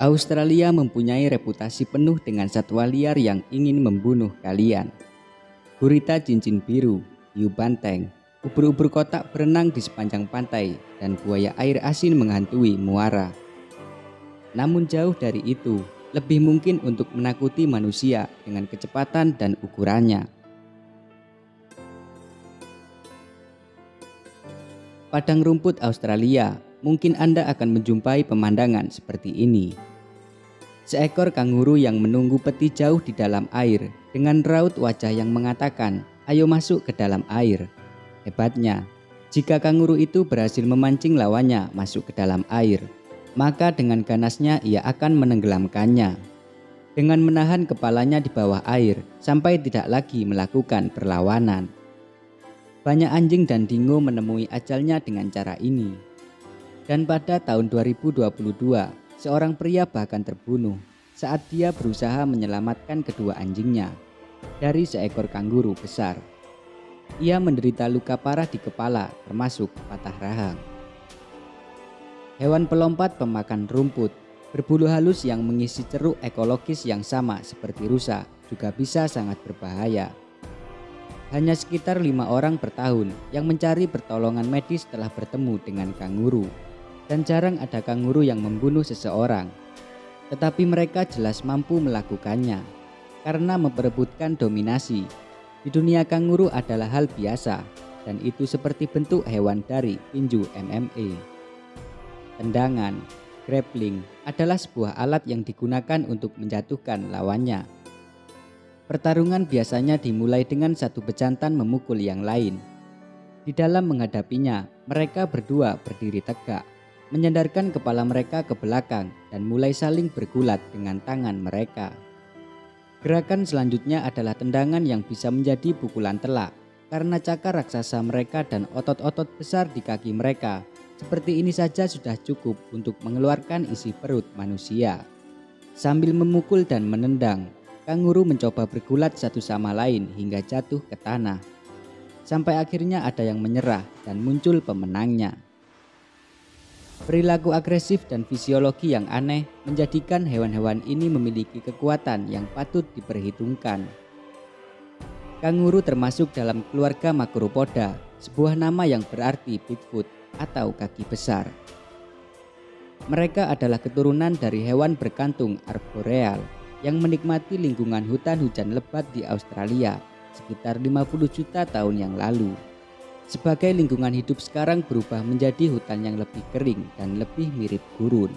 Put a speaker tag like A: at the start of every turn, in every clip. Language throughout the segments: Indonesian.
A: Australia mempunyai reputasi penuh dengan satwa liar yang ingin membunuh kalian. Gurita cincin biru, hiu banteng, ubur-ubur kotak berenang di sepanjang pantai, dan buaya air asin menghantui muara. Namun jauh dari itu, lebih mungkin untuk menakuti manusia dengan kecepatan dan ukurannya. Padang rumput Australia, mungkin Anda akan menjumpai pemandangan seperti ini. Seekor kanguru yang menunggu peti jauh di dalam air dengan raut wajah yang mengatakan, "Ayo masuk ke dalam air." Hebatnya, jika kanguru itu berhasil memancing lawannya masuk ke dalam air, maka dengan ganasnya ia akan menenggelamkannya. Dengan menahan kepalanya di bawah air sampai tidak lagi melakukan perlawanan. Banyak anjing dan dingo menemui ajalnya dengan cara ini. Dan pada tahun 2022, seorang pria bahkan terbunuh saat dia berusaha menyelamatkan kedua anjingnya dari seekor kanguru besar. Ia menderita luka parah di kepala, termasuk patah rahang. Hewan pelompat pemakan rumput, berbulu halus yang mengisi ceruk ekologis yang sama seperti rusa, juga bisa sangat berbahaya. Hanya sekitar 5 orang per tahun yang mencari pertolongan medis setelah bertemu dengan kanguru. Dan jarang ada kanguru yang membunuh seseorang. Tetapi mereka jelas mampu melakukannya karena memperebutkan dominasi. Di dunia kanguru adalah hal biasa, dan itu seperti bentuk hewan dari tinju MMA. Tendangan, grappling adalah sebuah alat yang digunakan untuk menjatuhkan lawannya. Pertarungan biasanya dimulai dengan satu bejantan memukul yang lain. Di dalam menghadapinya, mereka berdua berdiri tegak, menyandarkan kepala mereka ke belakang dan mulai saling bergulat dengan tangan mereka. Gerakan selanjutnya adalah tendangan yang bisa menjadi pukulan telak karena cakar raksasa mereka dan otot-otot besar di kaki mereka. Seperti ini saja sudah cukup untuk mengeluarkan isi perut manusia. Sambil memukul dan menendang, kanguru mencoba bergulat satu sama lain hingga jatuh ke tanah. Sampai akhirnya ada yang menyerah dan muncul pemenangnya. Perilaku agresif dan fisiologi yang aneh menjadikan hewan-hewan ini memiliki kekuatan yang patut diperhitungkan. Kanguru termasuk dalam keluarga Macropoda, sebuah nama yang berarti Bigfoot atau kaki besar. Mereka adalah keturunan dari hewan berkantung arboreal yang menikmati lingkungan hutan hujan lebat di Australia sekitar 50 juta tahun yang lalu. Sebagai lingkungan hidup sekarang berubah menjadi hutan yang lebih kering dan lebih mirip gurun.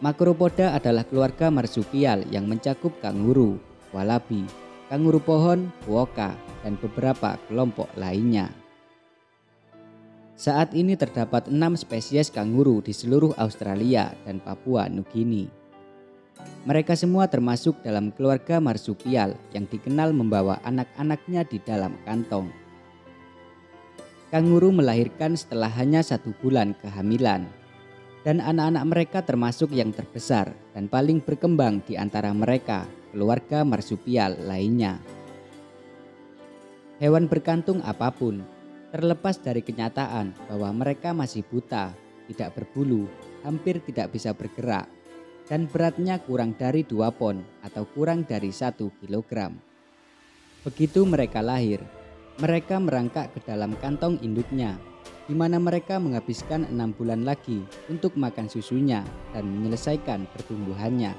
A: Macropoda adalah keluarga marsupial yang mencakup kanguru, wallaby, kanguru pohon, quokka, dan beberapa kelompok lainnya. Saat ini terdapat 6 spesies kanguru di seluruh Australia dan Papua Nugini. Mereka semua termasuk dalam keluarga marsupial yang dikenal membawa anak-anaknya di dalam kantong. Kanguru melahirkan setelah hanya 1 bulan kehamilan, dan anak-anak mereka termasuk yang terbesar dan paling berkembang di antara mereka, keluarga marsupial lainnya. Hewan berkantung apapun, terlepas dari kenyataan bahwa mereka masih buta, tidak berbulu, hampir tidak bisa bergerak, dan beratnya kurang dari 2 pon atau kurang dari 1 kilogram. Begitu mereka lahir, mereka merangkak ke dalam kantong induknya, di mana mereka menghabiskan 6 bulan lagi untuk makan susunya dan menyelesaikan pertumbuhannya.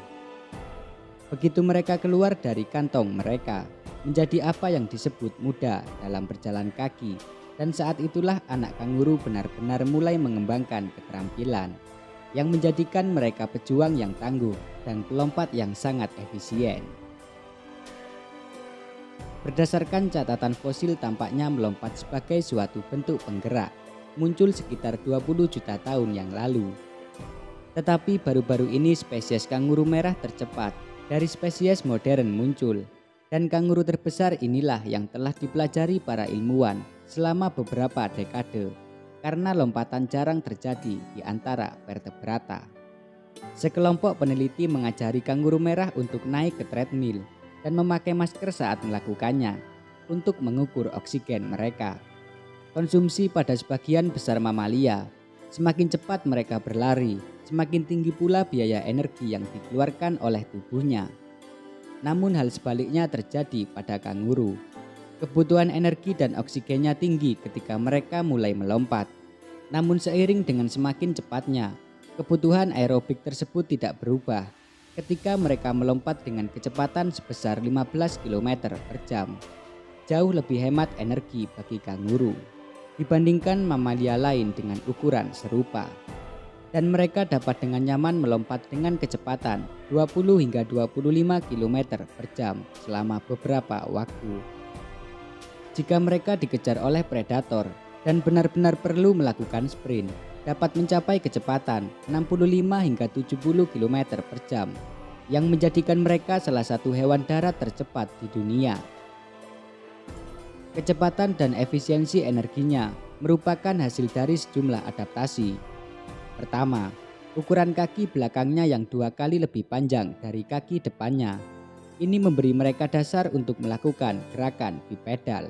A: Begitu mereka keluar dari kantong mereka, menjadi apa yang disebut muda dalam berjalan kaki, dan saat itulah anak kanguru benar-benar mulai mengembangkan keterampilan yang menjadikan mereka pejuang yang tangguh dan pelompat yang sangat efisien. Berdasarkan catatan fosil, tampaknya melompat sebagai suatu bentuk penggerak muncul sekitar 20 juta tahun yang lalu. Tetapi baru-baru ini spesies kanguru merah tercepat dari spesies modern muncul, dan kanguru terbesar inilah yang telah dipelajari para ilmuwan selama beberapa dekade. Karena lompatan jarang terjadi di antara vertebrata. Sekelompok peneliti mengajari kanguru merah untuk naik ke treadmill dan memakai masker saat melakukannya untuk mengukur oksigen mereka. Konsumsi pada sebagian besar mamalia, semakin cepat mereka berlari, semakin tinggi pula biaya energi yang dikeluarkan oleh tubuhnya. Namun hal sebaliknya terjadi pada kanguru. Kebutuhan energi dan oksigennya tinggi ketika mereka mulai melompat. Namun seiring dengan semakin cepatnya, kebutuhan aerobik tersebut tidak berubah ketika mereka melompat dengan kecepatan sebesar 15 km per jam. Jauh lebih hemat energi bagi kanguru dibandingkan mamalia lain dengan ukuran serupa. Dan mereka dapat dengan nyaman melompat dengan kecepatan 20 hingga 25 km per jam selama beberapa waktu. Jika mereka dikejar oleh predator dan benar-benar perlu melakukan sprint, dapat mencapai kecepatan 65 hingga 70 km per jam, yang menjadikan mereka salah satu hewan darat tercepat di dunia. Kecepatan dan efisiensi energinya merupakan hasil dari sejumlah adaptasi. Pertama, ukuran kaki belakangnya yang 2 kali lebih panjang dari kaki depannya. Ini memberi mereka dasar untuk melakukan gerakan bipedal.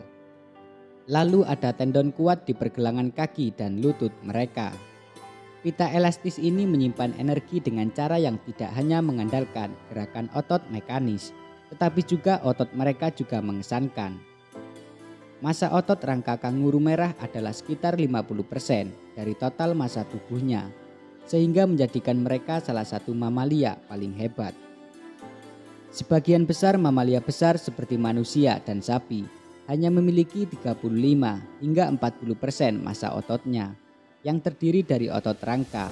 A: Lalu ada tendon kuat di pergelangan kaki dan lutut mereka. Pita elastis ini menyimpan energi dengan cara yang tidak hanya mengandalkan gerakan otot mekanis, tetapi juga otot mereka juga mengesankan. Massa otot rangka kanguru merah adalah sekitar 50% dari total massa tubuhnya, sehingga menjadikan mereka salah satu mamalia paling hebat. Sebagian besar mamalia besar seperti manusia dan sapi hanya memiliki 35 hingga 40% massa ototnya, yang terdiri dari otot rangka.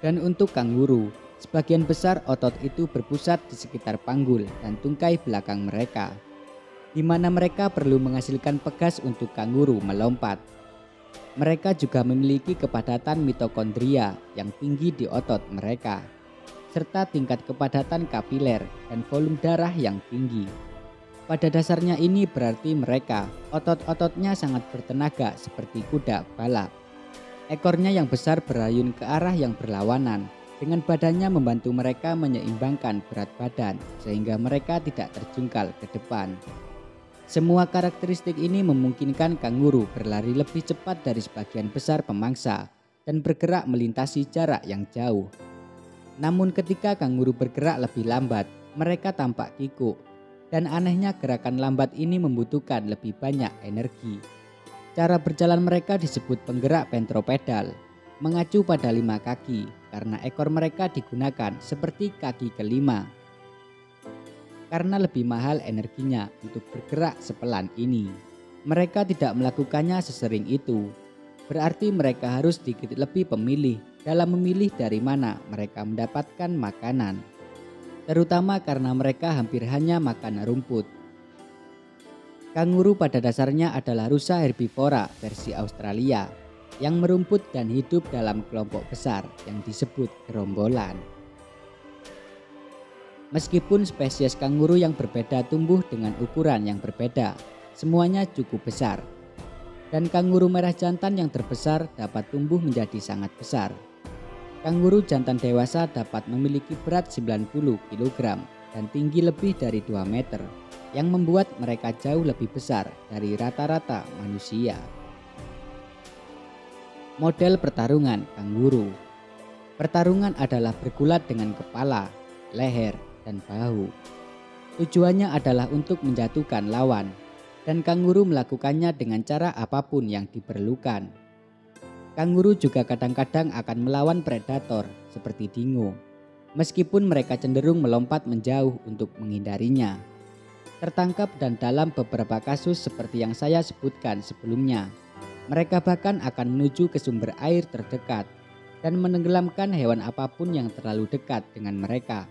A: Dan untuk kanguru, sebagian besar otot itu berpusat di sekitar panggul dan tungkai belakang mereka, di mana mereka perlu menghasilkan pegas untuk kanguru melompat. Mereka juga memiliki kepadatan mitokondria yang tinggi di otot mereka, serta tingkat kepadatan kapiler dan volume darah yang tinggi. Pada dasarnya ini berarti mereka otot-ototnya sangat bertenaga seperti kuda balap. Ekornya yang besar berayun ke arah yang berlawanan, dengan badannya membantu mereka menyeimbangkan berat badan sehingga mereka tidak terjungkal ke depan. Semua karakteristik ini memungkinkan kanguru berlari lebih cepat dari sebagian besar pemangsa dan bergerak melintasi jarak yang jauh. Namun ketika kanguru bergerak lebih lambat, mereka tampak kikuk. Dan anehnya gerakan lambat ini membutuhkan lebih banyak energi. Cara berjalan mereka disebut penggerak ventropedal, mengacu pada 5 kaki karena ekor mereka digunakan seperti kaki kelima. Karena lebih mahal energinya untuk bergerak sepelan ini, mereka tidak melakukannya sesering itu. Berarti mereka harus sedikit lebih pemilih dalam memilih dari mana mereka mendapatkan makanan, terutama karena mereka hampir hanya makan rumput. Kanguru pada dasarnya adalah rusa herbivora versi Australia yang merumput dan hidup dalam kelompok besar yang disebut gerombolan. Meskipun spesies kanguru yang berbeda tumbuh dengan ukuran yang berbeda, semuanya cukup besar. Dan kanguru merah jantan yang terbesar dapat tumbuh menjadi sangat besar. Kanguru jantan dewasa dapat memiliki berat 90 kg dan tinggi lebih dari 2 meter, yang membuat mereka jauh lebih besar dari rata-rata manusia. Model pertarungan kanguru. Pertarungan adalah bergulat dengan kepala, leher, dan bahu. Tujuannya adalah untuk menjatuhkan lawan, dan kanguru melakukannya dengan cara apapun yang diperlukan. Kanguru juga kadang-kadang akan melawan predator seperti dingo, meskipun mereka cenderung melompat menjauh untuk menghindarinya. Tertangkap dan dalam beberapa kasus seperti yang saya sebutkan sebelumnya, mereka bahkan akan menuju ke sumber air terdekat dan menenggelamkan hewan apapun yang terlalu dekat dengan mereka.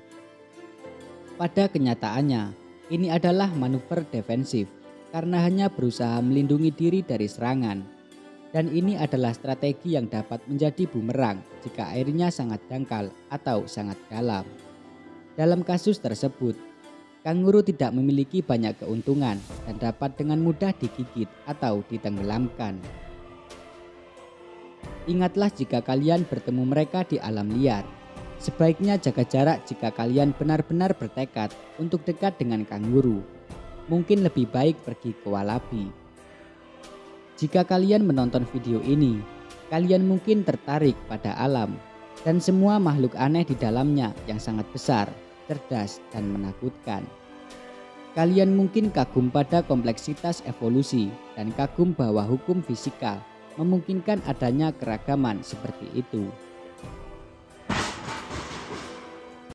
A: Pada kenyataannya, ini adalah manuver defensif karena hanya berusaha melindungi diri dari serangan. Dan ini adalah strategi yang dapat menjadi bumerang jika airnya sangat dangkal atau sangat dalam. Dalam kasus tersebut, kanguru tidak memiliki banyak keuntungan dan dapat dengan mudah digigit atau ditenggelamkan. Ingatlah jika kalian bertemu mereka di alam liar. Sebaiknya jaga jarak jika kalian benar-benar bertekad untuk dekat dengan kanguru. Mungkin lebih baik pergi ke walabi. Jika kalian menonton video ini, kalian mungkin tertarik pada alam. dan semua makhluk aneh di dalamnya yang sangat besar, cerdas, dan menakutkan. Kalian mungkin kagum pada kompleksitas evolusi dan kagum bahwa hukum fisika memungkinkan adanya keragaman seperti itu.